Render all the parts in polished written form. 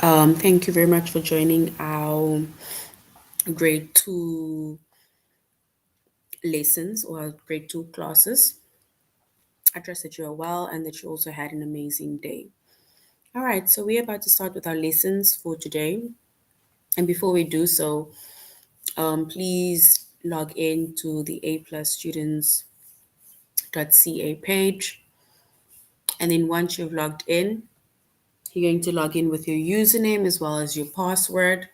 Thank you very much for joining our grade two lessons or grade two classes. I trust that you are well and that you also had an amazing day. All right, so we're about to start with our lessons for today. And before we do so, please log in to the A plus students.ca page. And then once you've logged in, you're going to log in with your username as well as your password.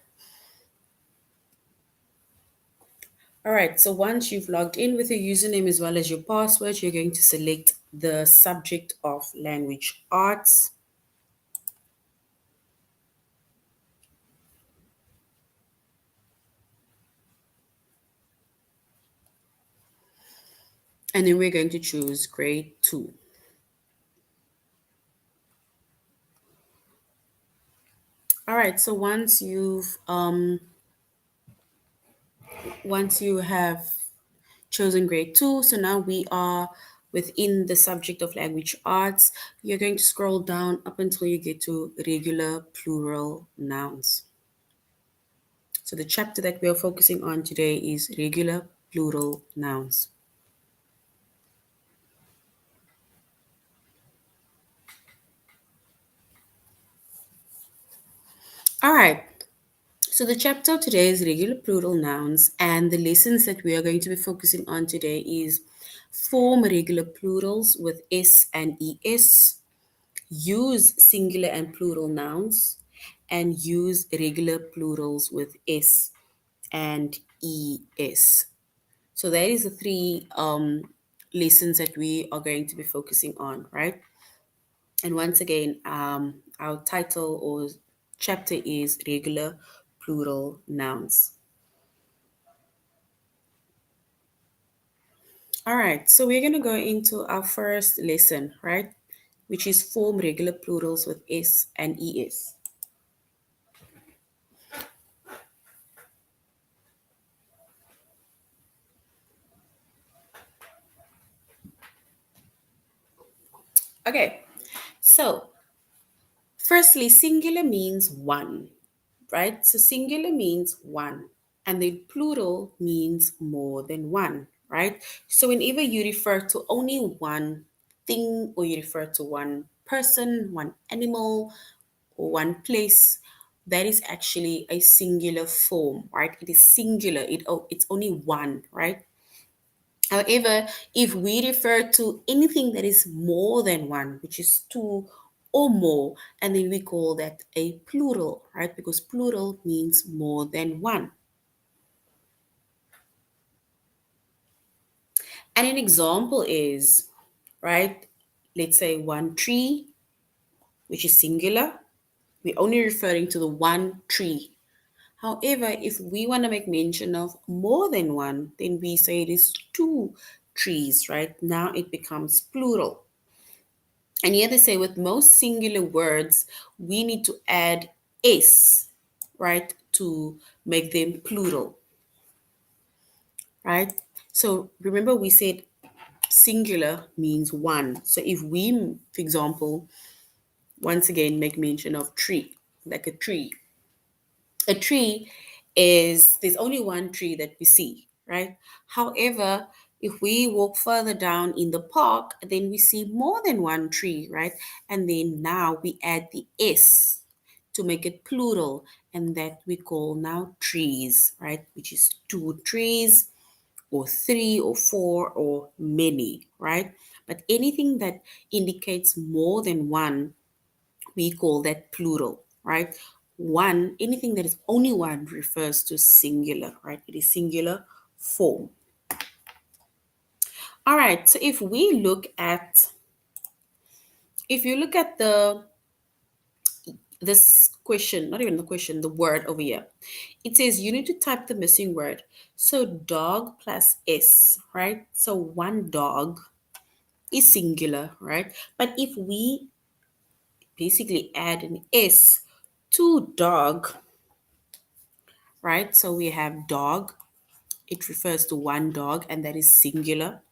All right, so once you've logged in with your username as well as your password, you're going to select the subject of language arts. And then we're going to choose grade two. All right, so once you have chosen grade two, so now we are within the subject of language arts. You're going to scroll down up until you get to regular plural nouns. So the chapter that we are focusing on today is regular plural nouns. All right. So the chapter today is regular plural nouns, and the lessons that we are going to be focusing on today is form regular plurals with s and es, use singular and plural nouns, and use regular plurals with s and es. So that is the three lessons that we are going to be focusing on, right? And once again, our title or chapter is regular plural nouns. All right, so we're going to go into our first lesson, right? Which is form regular plurals with s and es. Okay, so firstly, singular means one, right? So singular means one, and then plural means more than one, right? So whenever you refer to only one thing or you refer to one person, one animal, or one place, that is actually a singular form, right? It is singular. It's only one, right? However, if we refer to anything that is more than one, which is two or more, and then we call that a plural, right? Because plural means more than one. And an example is, right? Let's say one tree, which is singular. We're only referring to the one tree. However, if we want to make mention of more than one, then we say it is two trees, right? Now it becomes plural. And here they say with most singular words, we need to add s, right, to make them plural, right? So remember we said singular means one. So if we, for example, once again make mention of tree, like a tree is, there's only one tree that we see, right? However, if we walk further down in the park, then we see more than one tree, right? And then now we add the s to make it plural, and that we call now trees, right? Which is two trees or three or four or many, right? But anything that indicates more than one, we call that plural, right? One, anything that is only one refers to singular, right? It is singular form. All right, so if you look at this question, not even the question, the word over here, it says you need to type the missing word. So dog plus s, right? So one dog is singular, right? But if we basically add an s to dog, right? So we have dog, it refers to one dog, and that is singular.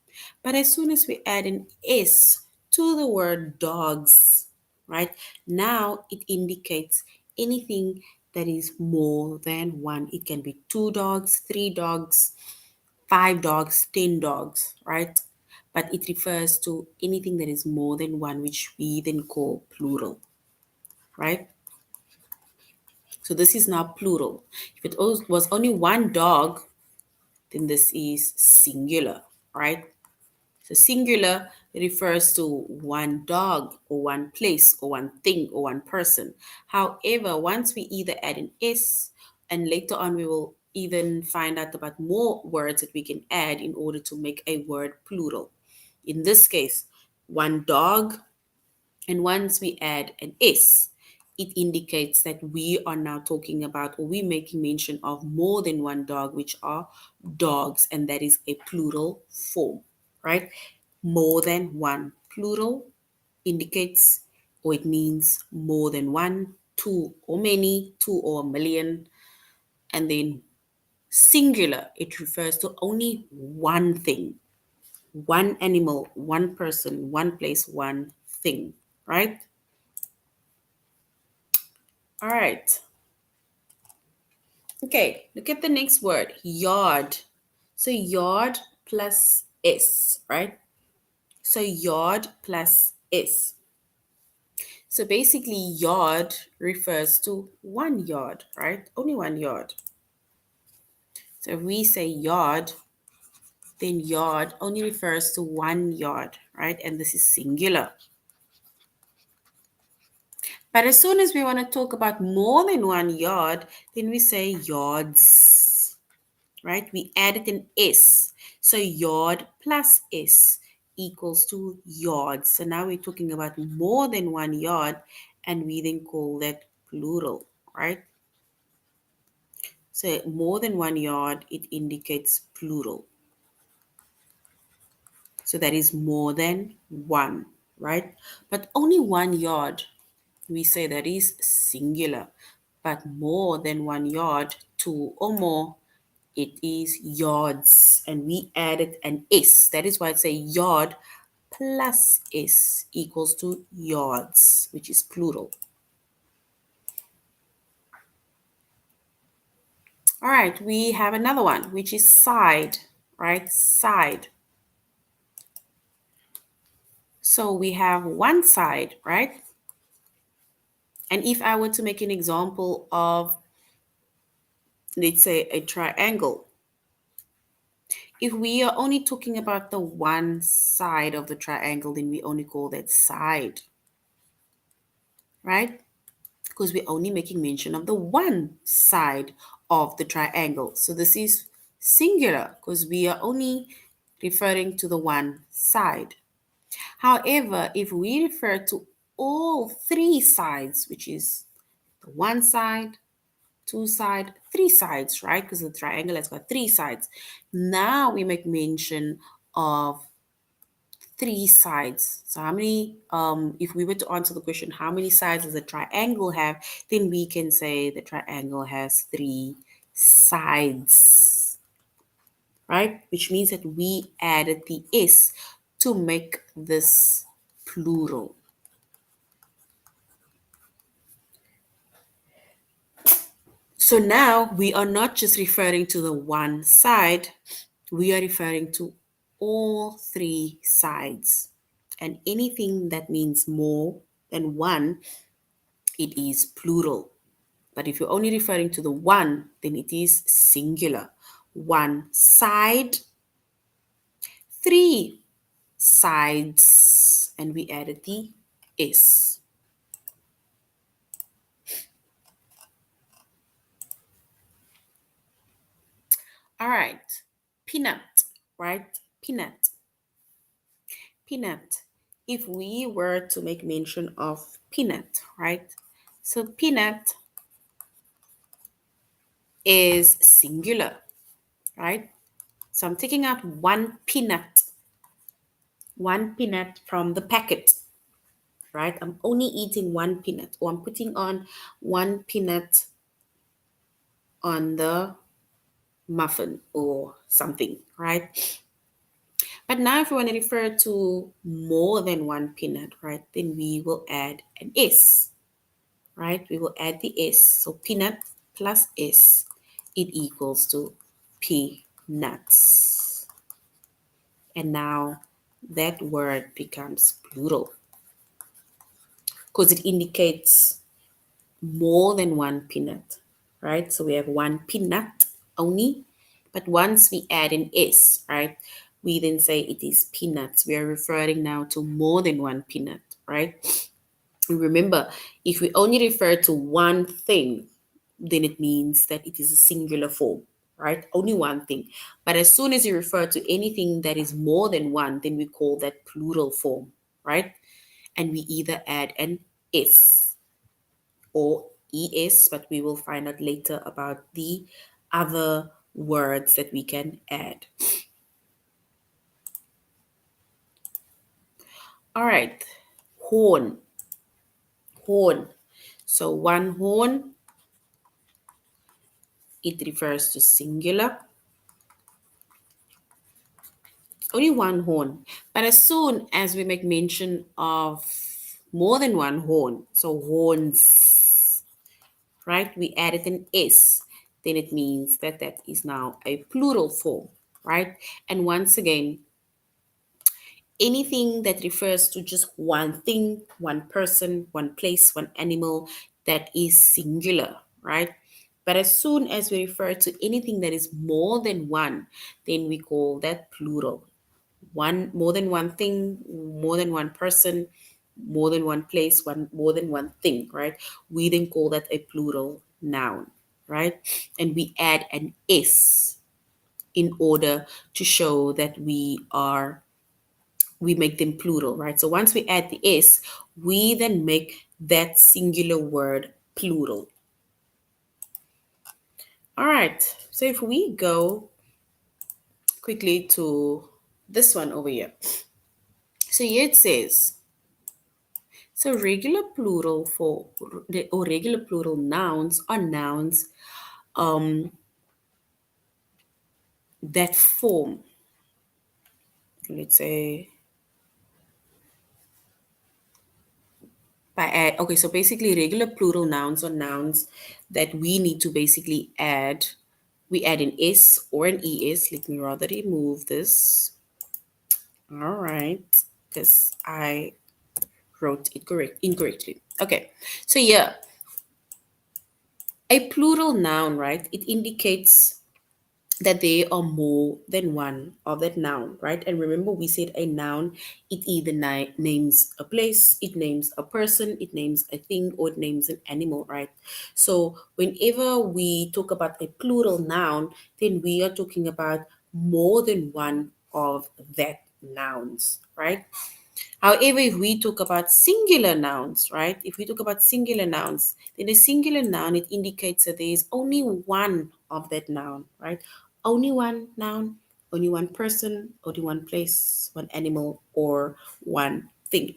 But as soon as we add an s to the word dogs, right, now it indicates anything that is more than one. It can be 2 dogs, 3 dogs, 5 dogs, 10 dogs, right? But it refers to anything that is more than one, which we then call plural, right? So this is now plural. If it was only one dog, then this is singular, right? So singular refers to one dog or one place or one thing or one person. However, once we either add an S, and later on we will even find out about more words that we can add in order to make a word plural. In this case, one dog, and once we add an S, it indicates that we are now talking about, or we're making mention of more than one dog, which are dogs, and that is a plural form, right? More than one. Plural indicates, or it means more than one, two or many, two or a million. And then singular, it refers to only one thing, one animal, one person, one place, one thing, right? All right. Okay, look at the next word, yard. So yard plus S, right? So yard plus S. So basically, yard refers to 1 yard, right? Only 1 yard. So if we say yard, then yard only refers to 1 yard, right? And this is singular. But as soon as we want to talk about more than 1 yard, then we say yards, right? We added an S. So yard plus S equals to yards. So now we're talking about more than 1 yard, and we then call that plural, right? So more than 1 yard, it indicates plural. So that is more than one, right? But only 1 yard, we say that is singular. But more than 1 yard, two or more, it is yards. And we added an S. That is why it's a yard plus S equals to yards, which is plural. All right, we have another one, which is side, right? Side. So we have one side, right? And if I were to make an example of, let's say, a triangle, if we are only talking about the one side of the triangle, then we only call that side, right? Because we're only making mention of the one side of the triangle. So this is singular because we are only referring to the one side. However, if we refer to all three sides, which is the one side, two side, three sides, right? Because the triangle has got three sides. Now we make mention of three sides. So how many, if we were to answer the question, how many sides does a triangle have? Then we can say the triangle has three sides, right? Which means that we added the S to make this plural. So now we are not just referring to the one side, we are referring to all three sides. And anything that means more than one, it is plural. But if you're only referring to the one, then it is singular. One side, three sides, and we added the S. All right, peanut, right? Peanut. Peanut. If we were to make mention of peanut, right? So peanut is singular, right? So I'm taking out one peanut from the packet, right? I'm only eating one peanut, or I'm putting on one peanut on the muffin or something, right? But now if we want to refer to more than one peanut, right, then we will add an S, right? We will add the S. So peanut plus S, it equals to peanuts. And now that word becomes plural because it indicates more than one peanut, right? So we have one peanut only, but once we add an S, right, we then say it is peanuts. We are referring now to more than one peanut, right? Remember, if we only refer to one thing, then it means that it is a singular form, right? Only one thing. But as soon as you refer to anything that is more than one, then we call that plural form, right? And we either add an S or ES, but we will find out later about the other words that we can add. All right, horn, horn. So one horn, it refers to singular. Only one horn. But as soon as we make mention of more than one horn, so horns, right, we added an S, then it means that that is now a plural form, right? And once again, anything that refers to just one thing, one person, one place, one animal, that is singular, right? But as soon as we refer to anything that is more than one, then we call that plural. One, more than one thing, more than one person, more than one place, one more than one thing, right? We then call that a plural noun, right? And we add an S in order to show that we make them plural, right? So once we add the S, we then make that singular word plural. All right. So if we go quickly to this one over here. So here it says, so regular plural for or regular plural nouns are nouns um, that form, let's say, by add. Okay, so basically, regular plural nouns are nouns that we need to basically add. We add an S or an ES. Let me rather remove this. All right, because I wrote it incorrectly. Okay, so yeah, a plural noun, right? It indicates that there are more than one of that noun, right? And remember, we said a noun, it either names a place, it names a person, it names a thing, or it names an animal, right? So whenever we talk about a plural noun, then we are talking about more than one of that nouns, right? However, if we talk about singular nouns, right? If we talk about singular nouns, then a singular noun, it indicates that there is only one of that noun, right? Only one noun, only one person, only one place, one animal, or one thing.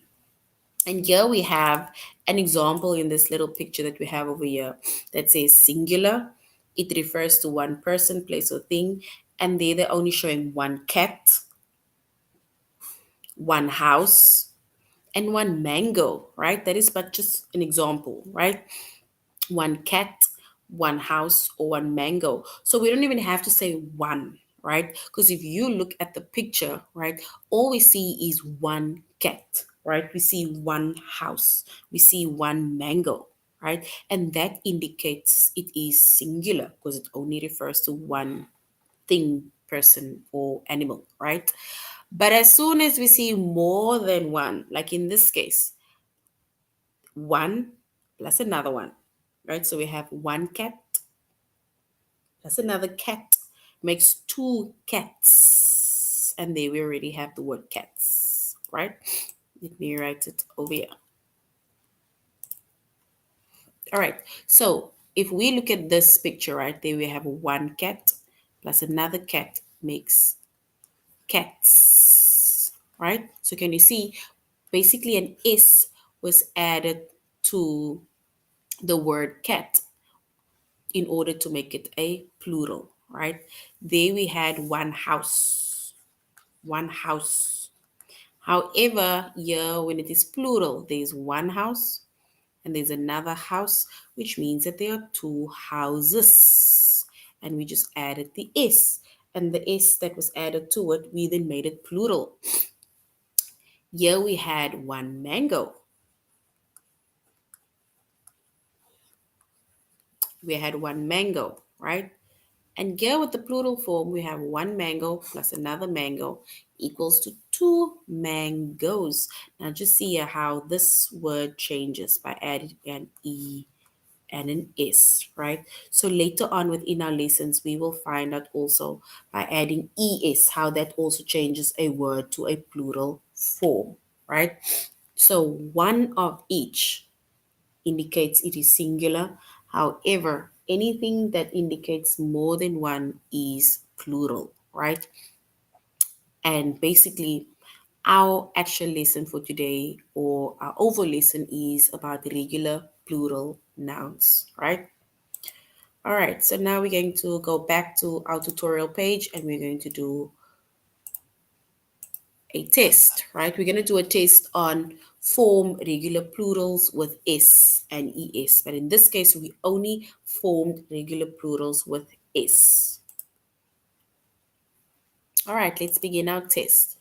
And here we have an example in this little picture that we have over here that says singular. It refers to one person, place, or thing. And there they're only showing one cat, one house, and one mango, right? That is but just an example, right? One cat, one house, or one mango. So we don't even have to say one, right? Because if you look at the picture, right, all we see is one cat, right? We see one house, we see one mango, right? And that indicates it is singular because it only refers to one thing, person, or animal, right? But as soon as we see more than one, like in this case, one plus another one, right? So we have one cat plus another cat makes two cats. And there we already have the word cats, right? Let me write it over here. All right. So if we look at this picture, right, there we have one cat plus another cat makes cats, right? So can you see basically an S was added to the word cat in order to make it a plural, right? There we had one house, one house. However, here when it is plural, there is one house, and there's another house, which means that there are two houses. And we just added the S. And the S that was added to it, we then made it plural. Here we had one mango. We had one mango, right? And here with the plural form, we have one mango plus another mango equals to two mangoes. Now just see how this word changes by adding an E and an S, right? So later on within our lessons, we will find out also by adding ES, how that also changes a word to a plural form, right? So one of each indicates it is singular. However, anything that indicates more than one is plural, right? And basically, our actual lesson for today or our over lesson is about regular plural nouns, right? All right, so now we're going to go back to our tutorial page and we're going to do a test, right? We're going to do a test on form regular plurals with S and ES. But in this case, we only formed regular plurals with S. All right, let's begin our test.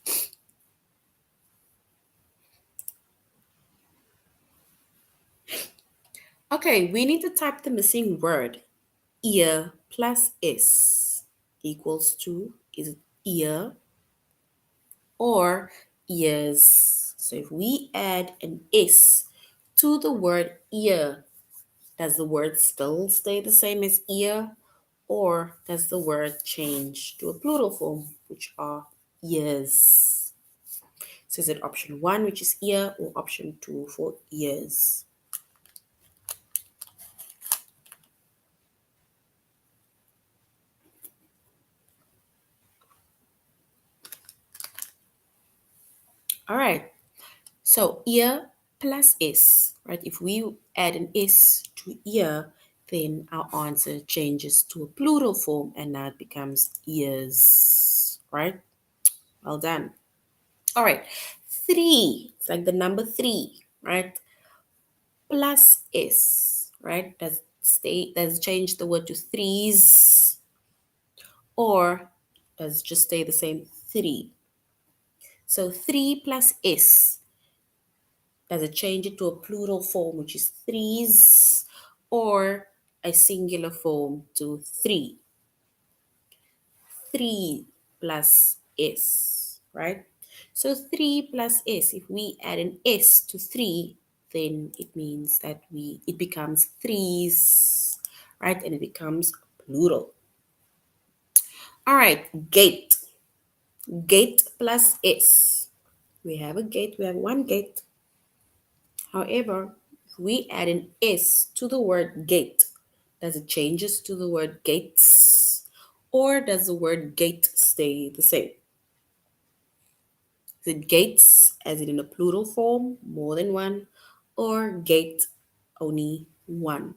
Okay, we need to type the missing word. Ear plus S equals to, is it ear or ears? So if we add an S to the word ear, does the word still stay the same as ear, or does the word change to a plural form, which are ears? So is it option one, which is ear, or option two for ears? All right. So ear plus S, right? If we add an S to ear, then our answer changes to a plural form and now it becomes ears, right? Well done. All right. Three, it's like the number three, right? Plus S, right? Does change the word to threes, or does just stay the same three? So three plus S, does it change it to a plural form, which is threes, or a singular form to three? Three plus S, right? So three plus S, if we add an S to three, then it means that it becomes threes, right? And it becomes plural. All right, gate. Gate plus S. We have a gate, we have one gate. However, if we add an S to the word gate, does it changes to the word gates? Or does the word gate stay the same? Is it gates as in a plural form, more than one, or gate only one?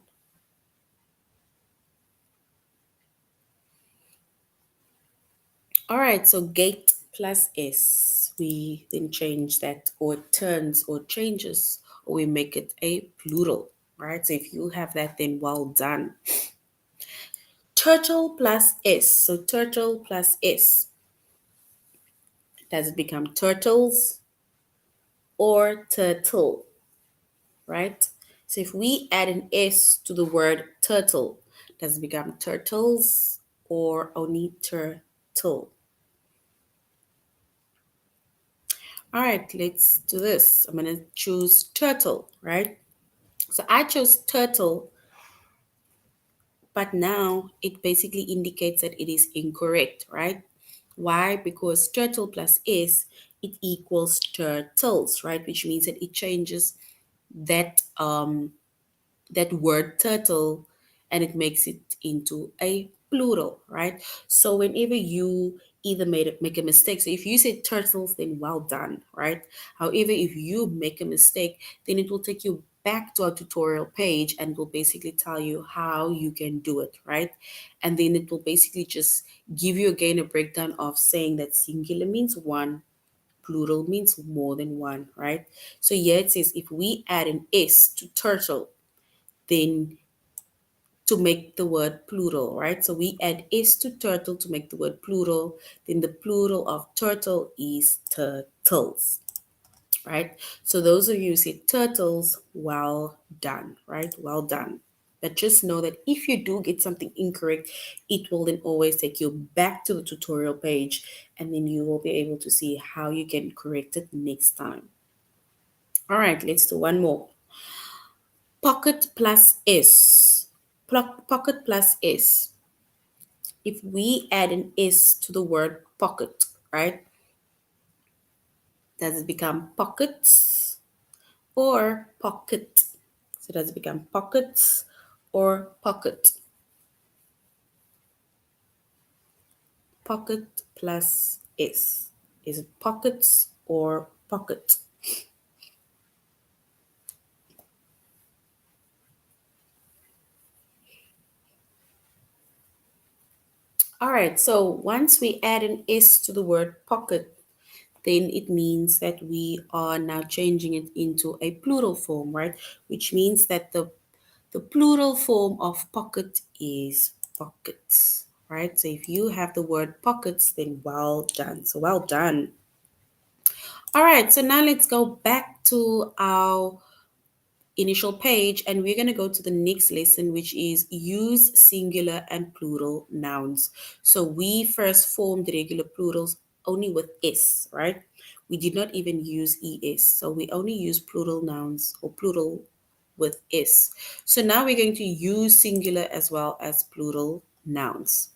All right, so gate plus S, we then change that, or it turns or changes, or we make it a plural, right? So if you have that, then well done. Turtle plus S, so turtle plus S, does it become turtles or turtle, right? So if we add an S to the word turtle, does it become turtles or only turtle? All right, let's do this. I'm going to choose turtle, right? So I chose turtle, but now it basically indicates that it is incorrect, right? Why? Because turtle plus S, it equals turtles, right? Which means that it changes that that word turtle and it makes it into a plural, right? So whenever you either make a mistake, so if you say turtles, then well done, right? However, if you make a mistake, then it will take you back to our tutorial page and it will basically tell you how you can do it, right? And then it will basically just give you again a breakdown of saying that singular means one, plural means more than one, right? So here it says if we add an S to turtle, then to make the word plural, right? So we add S to turtle to make the word plural, then the plural of turtle is turtles, right? So those of you who say turtles, well done, right? Well done. But just know that if you do get something incorrect, it will then always take you back to the tutorial page and then you will be able to see how you can correct it next time. All right, let's do one more. Pocket plus S. Pocket plus S. If we add an S to the word pocket, right? Does it become pockets or pocket? So does it become pockets or pocket? Pocket plus S. Is it pockets or pocket? All right, so once we add an S to the word pocket, then it means that we are now changing it into a plural form, right? Which means that the plural form of pocket is pockets, right? So if you have the word pockets, then well done. So well done. All right, so now let's go back to our initial page and we're going to go to the next lesson, which is use singular and plural nouns. So we first formed regular plurals only with S, right? We did not even use ES. So we only use plural nouns or plural with S. So now we're going to use singular as well as plural nouns.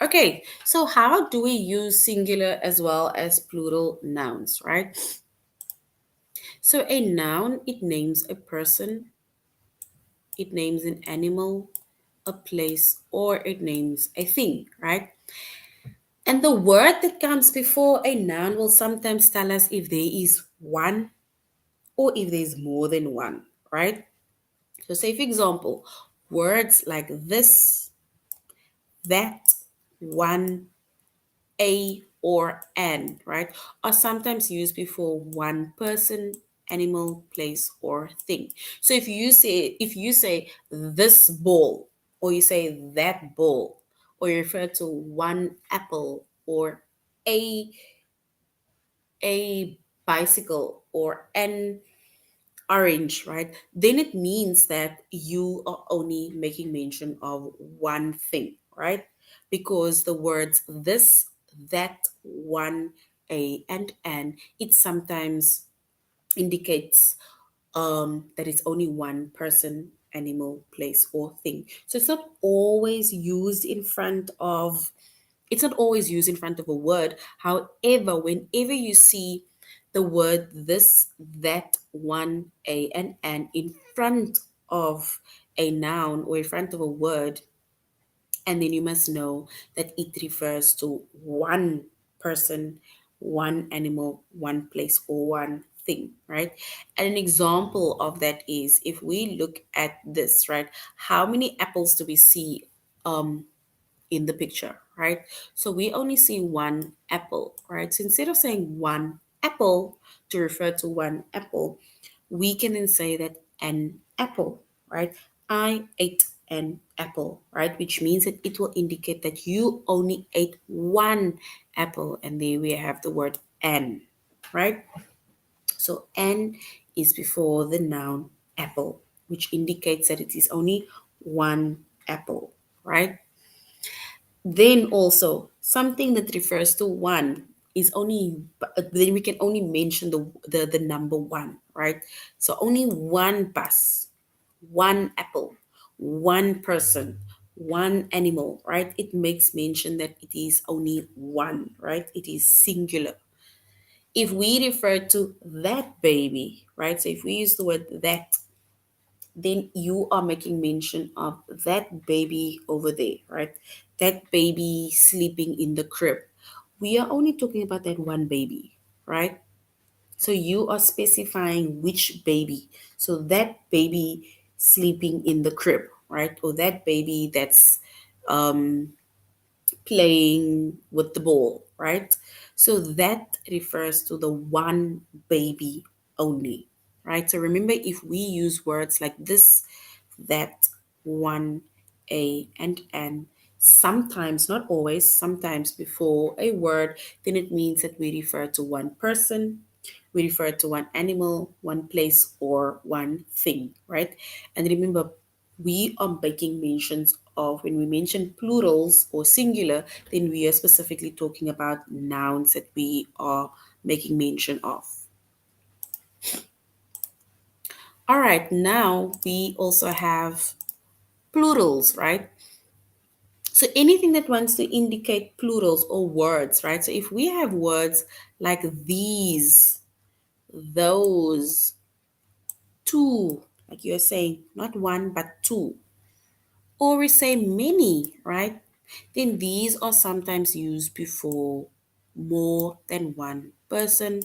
Okay, so how do we use singular as well as plural nouns, right? So a noun, it names a person, it names an animal, a place, or it names a thing, right? And the word that comes before a noun will sometimes tell us if there is one or if there's more than one, right? So, say, for example, words like this, that, one, a, or an, right, are sometimes used before one person, animal, place, or thing. So if you say this ball, or you say that ball, or you refer to one apple, or a a bicycle, or an orange, right? Then it means that you are only making mention of one thing, right? Because the words this, that, one, a, and an, it sometimes indicates that it's only one person, animal, place, or thing. So it's not always used in front of a word. However, whenever you see the word this, that, one, a, and an in front of a noun or in front of a word, and then you must know that it refers to one person, one animal, one place, or one thing, right? And an example of that is if we look at this, right? How many apples do we see in the picture, right? So we only see one apple, right? So instead of saying one apple to refer to one apple, we can then say that an apple, right? I ate an apple, right? Which means that it will indicate that you only ate one apple, and there we have the word an, right? So an is before the noun apple, which indicates that it is only one apple, right? Then also something that refers to one is only then we can only mention the number one, right? So only one bus, one apple, one person, one animal, right? It makes mention that it is only one, right? It is singular. If we refer to that baby, right? So if we use the word that, then you are making mention of that baby over there, right? That baby sleeping in the crib. We are only talking about that one baby, right? So you are specifying which baby. So that baby sleeping in the crib, right? Or that baby that's playing with the ball, right? So that refers to the one baby only, right? So remember, if we use words like this, that, one, a, and an, sometimes, not always, sometimes before a word, then it means that we refer to one person, we refer to one animal, one place, or one thing, right? And remember, we are making mentions of, when we mention plurals or singular, then we are specifically talking about nouns that we are making mention of. All right, now we also have plurals, right? So anything that wants to indicate plurals or words, right? So if we have words like these, those, two, like you're saying, not one, but two, or we say many, right? Then these are sometimes used before more than one person,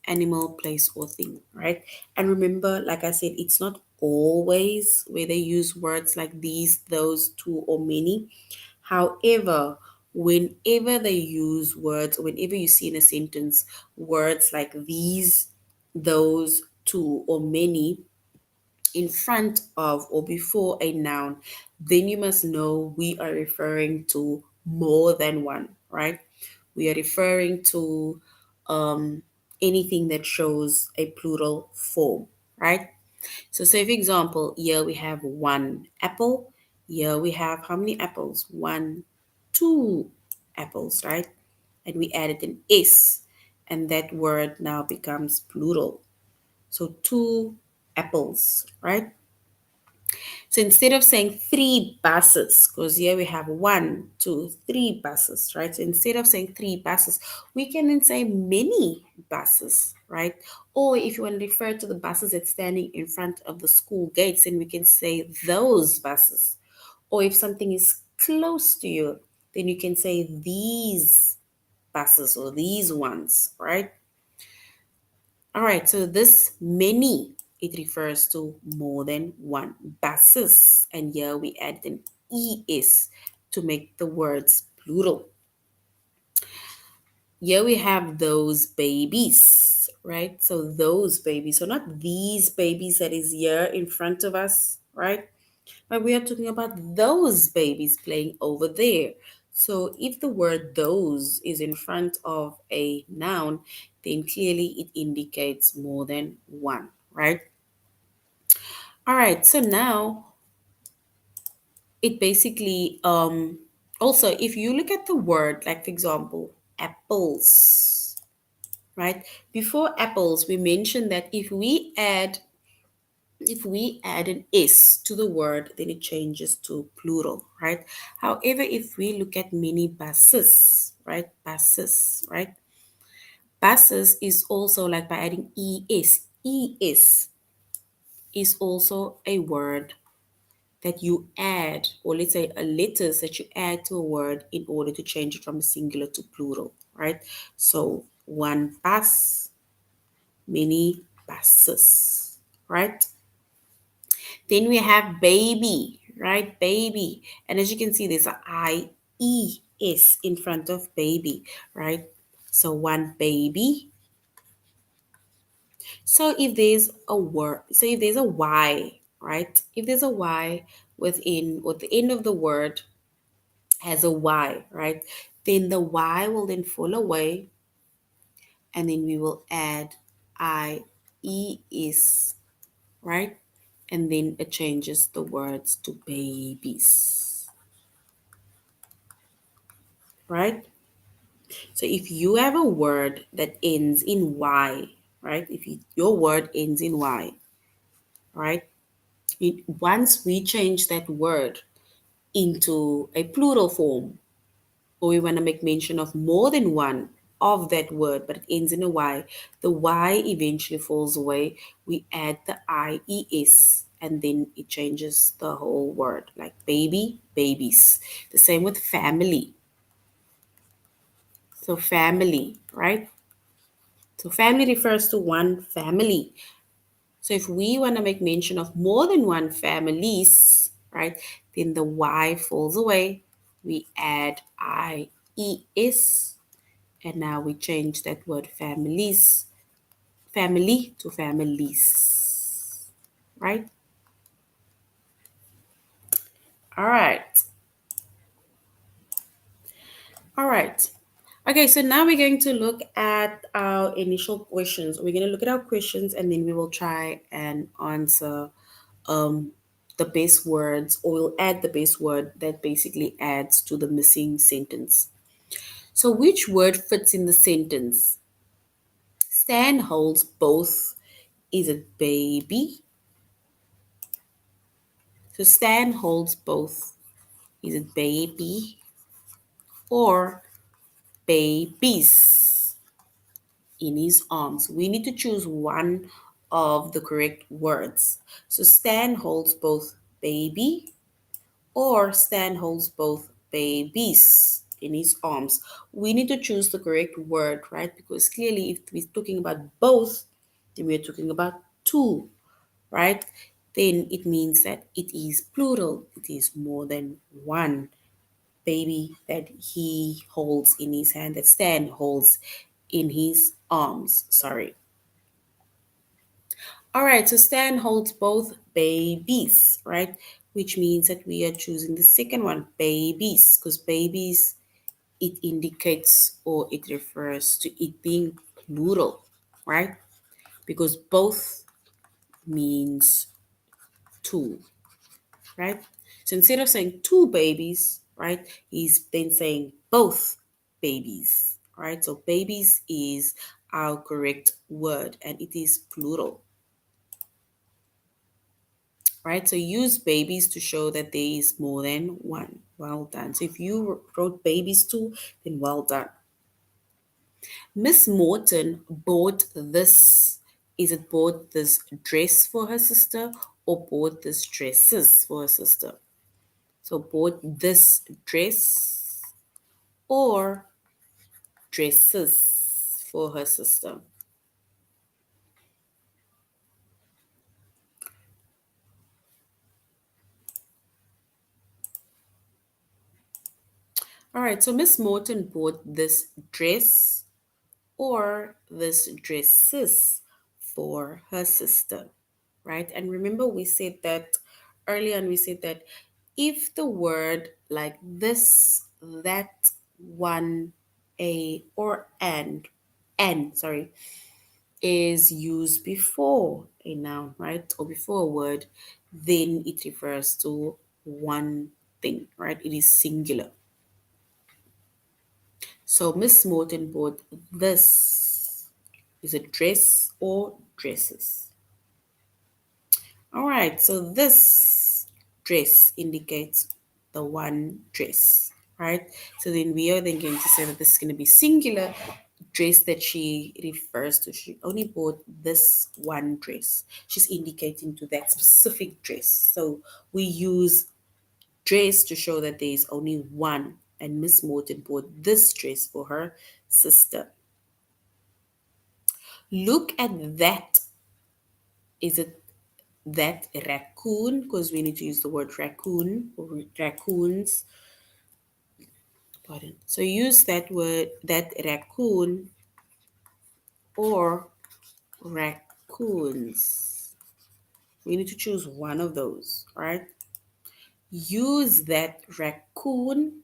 animal, place, or thing, right? And remember, like I said, it's not always where they use words like these, those, two, or many. However, whenever they use words, whenever you see in a sentence words like these, those, two, or many in front of or before a noun, then you must know we are referring to more than one, right? We are referring to um, anything that shows a plural form, right? So, say for example, here we have one apple. Here we have how many apples? One, two apples, right? And we added an S, and that word now becomes plural. So, two apples, right? So instead of saying three buses, because here we have one, two, three buses, right? So instead of saying three buses, we can then say many buses, right? Or if you want to refer to the buses that's standing in front of the school gates, then we can say those buses. Or if something is close to you, then you can say these buses or these ones, right? All right, so this many, it refers to more than one buses. And here we add an es to make the words plural. Here we have those babies, right? So those babies, so not these babies that is here in front of us, right? But we are talking about those babies playing over there. So if the word those is in front of a noun, then clearly it indicates more than one, right? All right, so now it basically also, if you look at the word, like for example, apples, right? Before apples, we mentioned that if we add an s to the word, then it changes to plural, right? However, if we look at many buses, right? Buses, right? Buses is also like by adding es is also a word that you add, or let's say a letters that you add to a word in order to change it from singular to plural, right? So one bus, many buses, right? Then we have baby, right? Baby. And as you can see, there's a I-E-S in front of baby, right? So one baby. So if there's a word, so if there's a Y, right? If there's a Y within, or the end of the word has a Y, right? Then the Y will then fall away, and then we will add I-E-S, right? And then it changes the words to babies, right? So if you have a word that ends in Y, right? Your word ends in Y, right? Once we change that word into a plural form, or we want to make mention of more than one of that word, but it ends in a Y, the Y eventually falls away. We add the IES, and then it changes the whole word, like baby, babies. The same with family. So family, right? So family refers to one family. So if we want to make mention of more than one families, right, then the Y falls away. We add IES, And now we change that word families, family to families, right? All right. All right. Okay, so now we're going to look at our initial questions. We're going to look at our questions and then we will try and answer um, the base words, or we'll add the base word that basically adds to the missing sentence. So, which word fits in the sentence? Stan holds both. Is it baby? So, Stan holds both. Is it baby or babies in his arms? We need to choose one of the correct words. So, Stan holds both baby or Stan holds both babies in his arms. We need to choose the correct word, right? Because clearly, if we're talking about both, then we're talking about two, right? Then it means that it is plural, it is more than one baby that he holds in his hand, that Stan holds in his arms. Sorry. All right, so Stan holds both babies, right? Which means that we are choosing the second one, babies, because babies, it indicates or it refers to it being plural, right? Because both means two, right? So instead of saying two babies, right, he's then saying both babies, right? So babies is our correct word and it is plural, right? So use babies to show that there is more than one. Well done. So if you wrote babies too, then well done. Miss Morton bought this. Is it bought this dress for her sister or bought this dresses for her sister? So bought this dress or dresses for her sister. All right, so Miss Morton bought this dress or this dresses for her sister, right? And remember, we said that earlier on, we said that if the word like this, that, one, a, or sorry, is used before a noun, right? Or before a word, then it refers to one thing, right? It is singular. So Miss Morton bought this. Is it dress or dresses? All right, so this dress indicates the one dress, right? So then we are then going to say that this is going to be singular dress that she refers to. She only bought this one dress. She's indicating to that specific dress. So we use dress to show that there is only one, and Miss Morton bought this dress for her sister. Look at that. Is it that raccoon? Because we need to use the word raccoon or raccoons. Pardon. So use that word, that raccoon or raccoons. We need to choose one of those, all right? Use that raccoon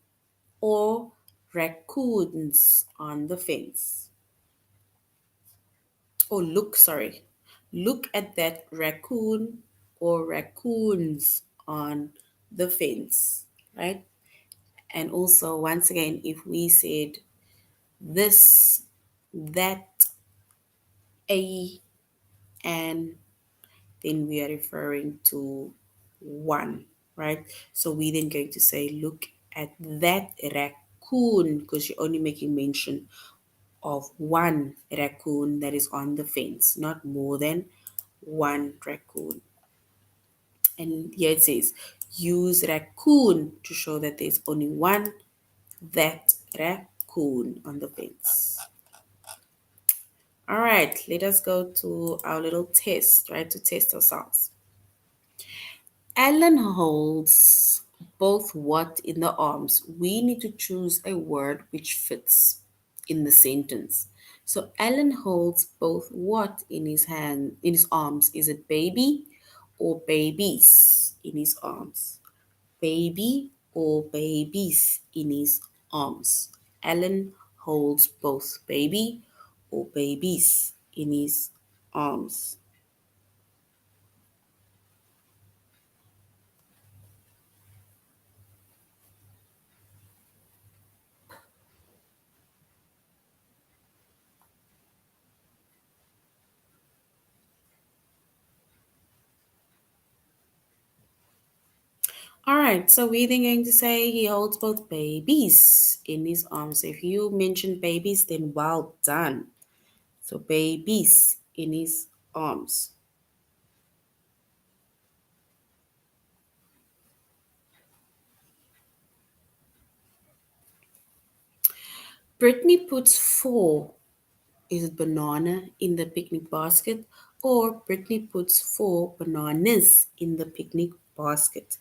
or raccoons on the fence. Oh, look, sorry. Look at that raccoon or raccoons on the fence, right? And also, once again, if we said this, that, a, and then we are referring to one, right? So we then going to say, look at that raccoon, because you're only making mention of one raccoon that is on the fence, not more than one raccoon. And here it says, use raccoon to show that there's only one, that raccoon on the fence. All right, let us go to our little test, right, to test ourselves. Alan holds both what in the arms? We need to choose a word which fits. in the sentence. So Alan holds both what in his hand, in his arms? Is it baby or babies in his arms? Baby or babies in his arms? Alan holds both baby or babies in his arms. All right, so we're then going to say he holds both babies in his arms. If you mention babies, then well done. So babies in his arms. Brittany puts four, is it banana, in the picnic basket, or Brittany puts four bananas in the picnic basket.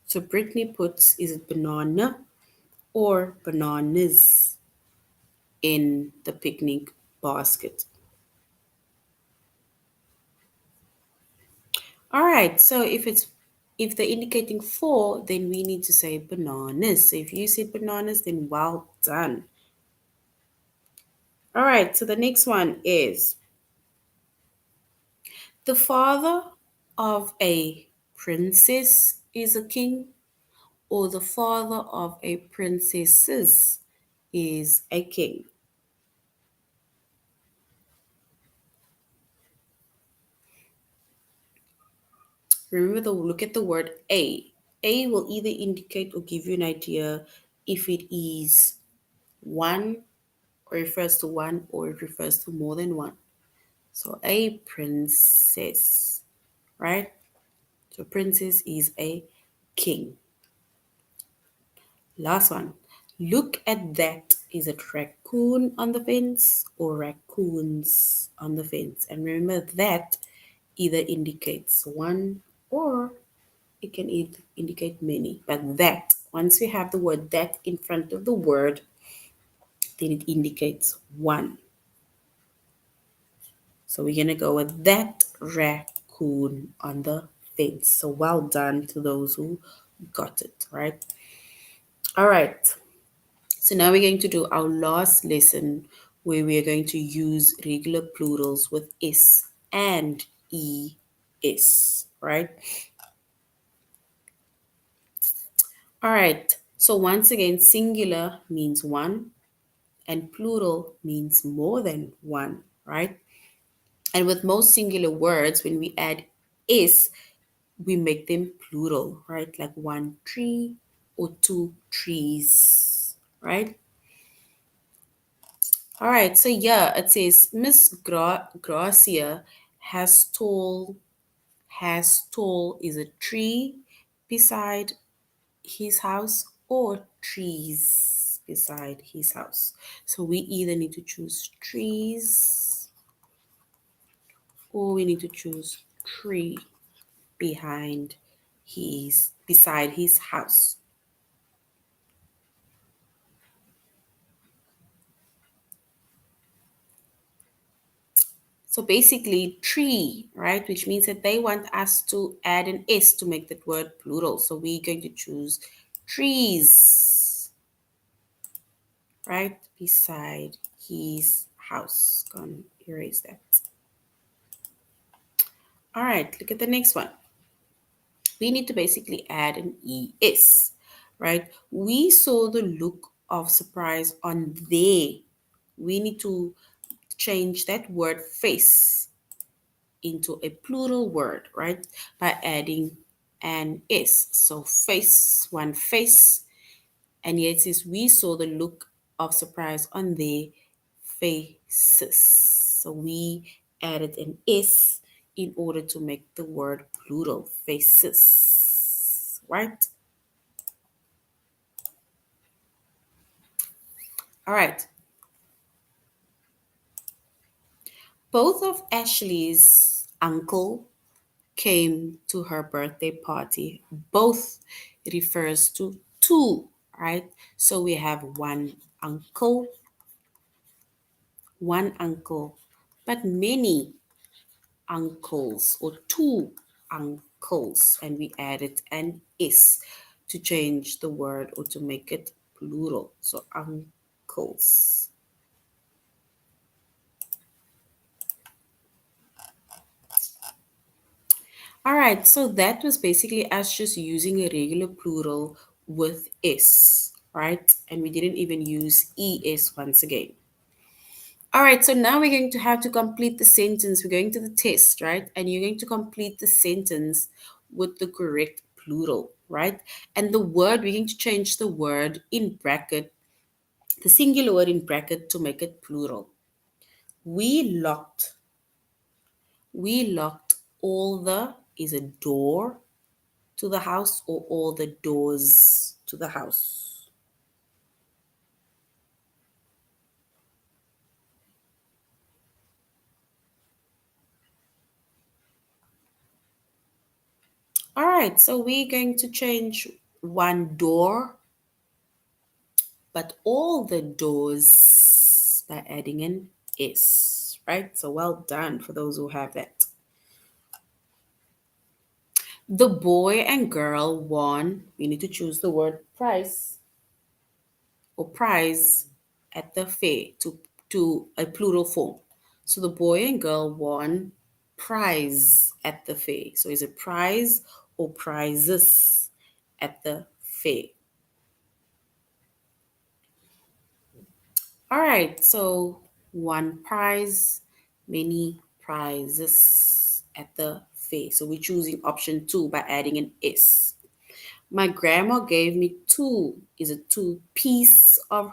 So Brittany puts, is it banana or bananas in the picnic basket? All right, so if they're indicating four, then we need to say bananas. So if you said bananas, then well done. All right, so the next one is the father of a princess is a king, or the father of a princess is a king. Remember to look at the word a. A will either indicate or give you an idea if it is one or refers to one or it refers to more than one. So a princess, right? So princess is a king. Last one. Look at that. Is it raccoon on the fence or raccoons on the fence? And remember that either indicates one or it can indicate many. But that, once we have the word that in front of the word, then it indicates one. So we're going to go with that raccoon on the fence. So well done to those who got it, right? All right. So now we're going to do our last lesson where we are going to use regular plurals with S and ES, right? All right. So once again, singular means one and plural means more than one, right? And with most singular words, when we add S, we make them plural, right? Like one tree or two trees, right? All right, so yeah, it says Miss Gracia has tall is a tree beside his house or trees beside his house. So we either need to choose trees or we need to choose tree beside his house. So basically, tree, right? Which means that they want us to add an S to make that word plural. So we're going to choose trees, right? Beside his house. Go and erase that. All right, look at the next one. We need to basically add an ES, right? We saw the look of surprise on their. We need to change that word face into a plural word, right? By adding an S. So face, one face. And yet it says we saw the look of surprise on their faces. So we added an S in order to make the word plural, faces, right? All right. Both of Ashley's uncle came to her birthday party. Both refers to two, right? So we have one uncle, but many uncles or two uncles, and we added an is to change the word or to make it plural. So uncles. All right, so that was basically us just using a regular plural with is, right? And we didn't even use es once again. All right, so now we're going to have to complete the sentence. We're going to the test, right? And you're going to complete the sentence with the correct plural, right? And the word, we're going to change the word in bracket, the singular word in bracket to make it plural. We locked, we locked all the is a door to the house or all the doors to the house. All right, so we're going to change one door but all the doors by adding an is, right? So well done for those who have that. The boy and girl won. We need to choose the word price or prize at the fair to a plural form. So the boy and girl won prize at the fair. So is it prize or prizes at the fair? All right, so one prize, many prizes at the fair. So we're choosing option two by adding an S. My grandma gave me two. Is it two piece of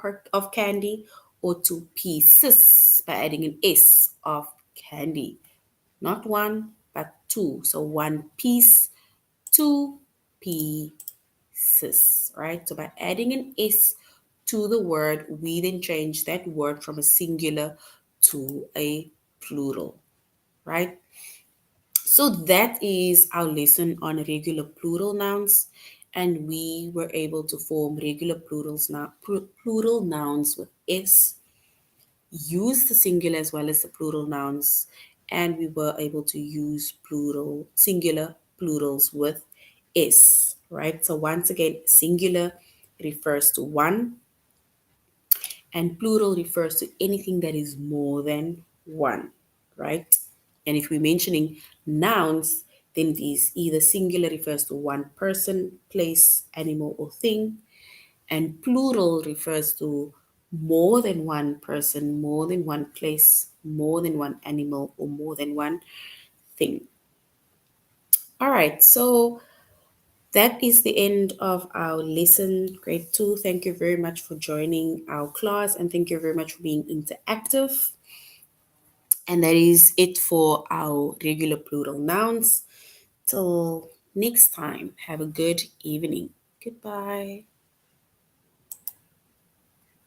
candy or two pieces by adding an S of candy? Not one, but two. So one piece, two pieces, right? So by adding an S to the word, we then change that word from a singular to a plural, right? So that is our lesson on regular plural nouns, and we were able to form regular plural nouns with S, use the singular as well as the plural nouns, and we were able to use plural singular plurals with S, right? So once again, singular refers to one, and plural refers to anything that is more than one, right? And if we're mentioning nouns, then it is either singular refers to one person, place, animal, or thing, and plural refers to more than one person, more than one place, more than one animal, or more than one thing. All right, so that is the end of our lesson, grade two. Thank you very much for joining our class and thank you very much for being interactive. And that is it for our regular plural nouns. Till next time, have a good evening. Goodbye.